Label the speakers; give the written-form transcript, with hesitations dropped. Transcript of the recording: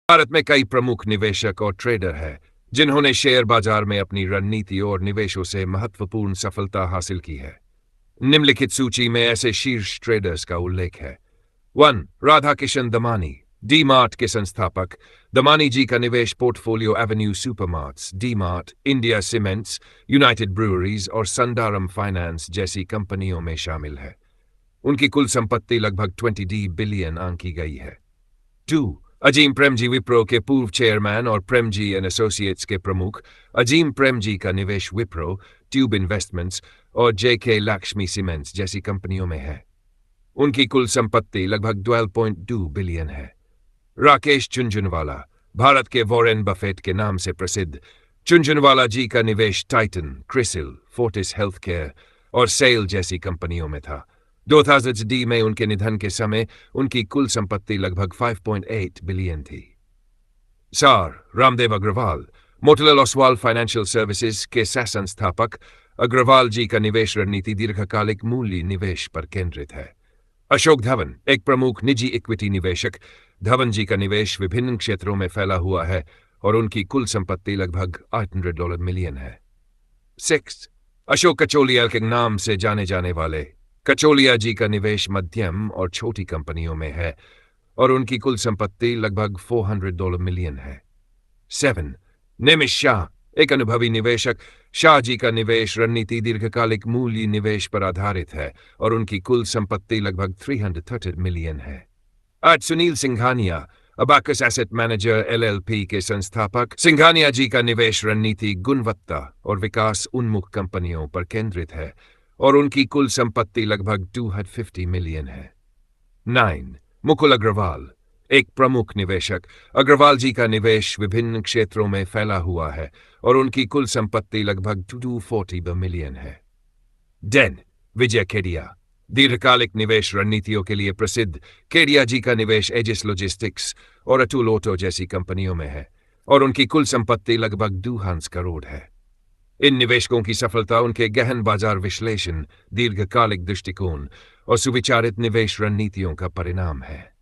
Speaker 1: भारत में कई प्रमुख निवेशक और ट्रेडर हैं जिन्होंने शेयर बाजार में अपनी रणनीति और निवेशों से महत्वपूर्ण सफलता हासिल की है। निम्नलिखित सूची में ऐसे शीर्ष ट्रेडर्स का उल्लेख है। 1. राधा किशन दमानी, डी मार्ट के संस्थापक। दमानी जी का निवेश portfolio Avenue Supermarts, D mart, India cements, United breweries और संडारम फाइनेंस जैसी कंपनियों में शामिल है। उनकी कुल संपत्ति लगभग 20 बिलियन आंकी गई है। 2. अजीम प्रेमजी, विप्रो के पूर्व चेयरमैन और प्रेमजी एंड एसोसिएट्स के प्रमुख। अजीम प्रेमजी का निवेश विप्रो, ट्यूब इन्वेस्टमेंट्स और जेके लक्ष्मी सीमेंट्स जैसी कंपनियों में है। उनकी कुल संपत्ति लगभग 12.2 बिलियन है। राकेश झुंझुनवाला, भारत के वॉरेन बफेट के नाम से प्रसिद्ध। झुंझुनवाला जी का निवेश टाइटन, क्रिसिल, फोर्टिस हेल्थकेयर और सेल जैसी कंपनियों में था। 2000 में उनके निधन के समय उनकी कुल संपत्ति लगभग 5.8 बिलियन थी। 4. रामदेव अग्रवाल, मोतीलाल ओसवाल फाइनेंशियल सर्विसेज के सह संस्थापक। अग्रवाल जी का निवेश रणनीति दीर्घकालिक मूल्य निवेश पर केंद्रित है। अशोक धवन, एक प्रमुख निजी इक्विटी निवेशक। धवन जी का निवेश विभिन्न क्षेत्रों में फैला हुआ है और उनकी कुल संपत्ति लगभग $800 मिलियन है। 6. अशोक कचोलिया के नाम से जाने जाने वाले कचोलिया जी का निवेश मध्यम और छोटी कंपनियों में है और उनकी कुल संपत्ति लगभग $400 मिलियन है। 7. निमिष शाह, एक अनुभवी निवेशक। शाह जी का निवेश रणनीति दीर्घकालिक मूल्य निवेश पर आधारित है और उनकी कुल संपत्ति लगभग 330 मिलियन है। 8. Sunil Singhania, abacus asset manager LLP के संस्थापक। सिंघानिया जी का निवेश रणनीति गुणवत्ता और विकास उन्मुख कंपनियों पर केंद्रित है और उनकी कुल संपत्ति लगभग 250 मिलियन है। 9. मुकुल अग्रवाल, एक प्रमुख निवेशक। अग्रवाल जी का निवेश विभिन्न क्षेत्रों में फैला हुआ है और उनकी कुल संपत्ति लगभग 240 मिलियन है। 10. विजय केडिया, दीर्घकालिक निवेश रणनीतियों के लिए प्रसिद्ध। केडिया जी का निवेश एजिस लॉजिस्टिक्स और अटूल ऑटो जैसी कंपनियों में है और उनकी कुल संपत्ति लगभग 200 करोड़ है। इन निवेशकों की सफलता उनके गहन बाजार विश्लेषण, दीर्घकालिक दृष्टिकोण और सुविचारित निवेश रणनीतियों का परिणाम है।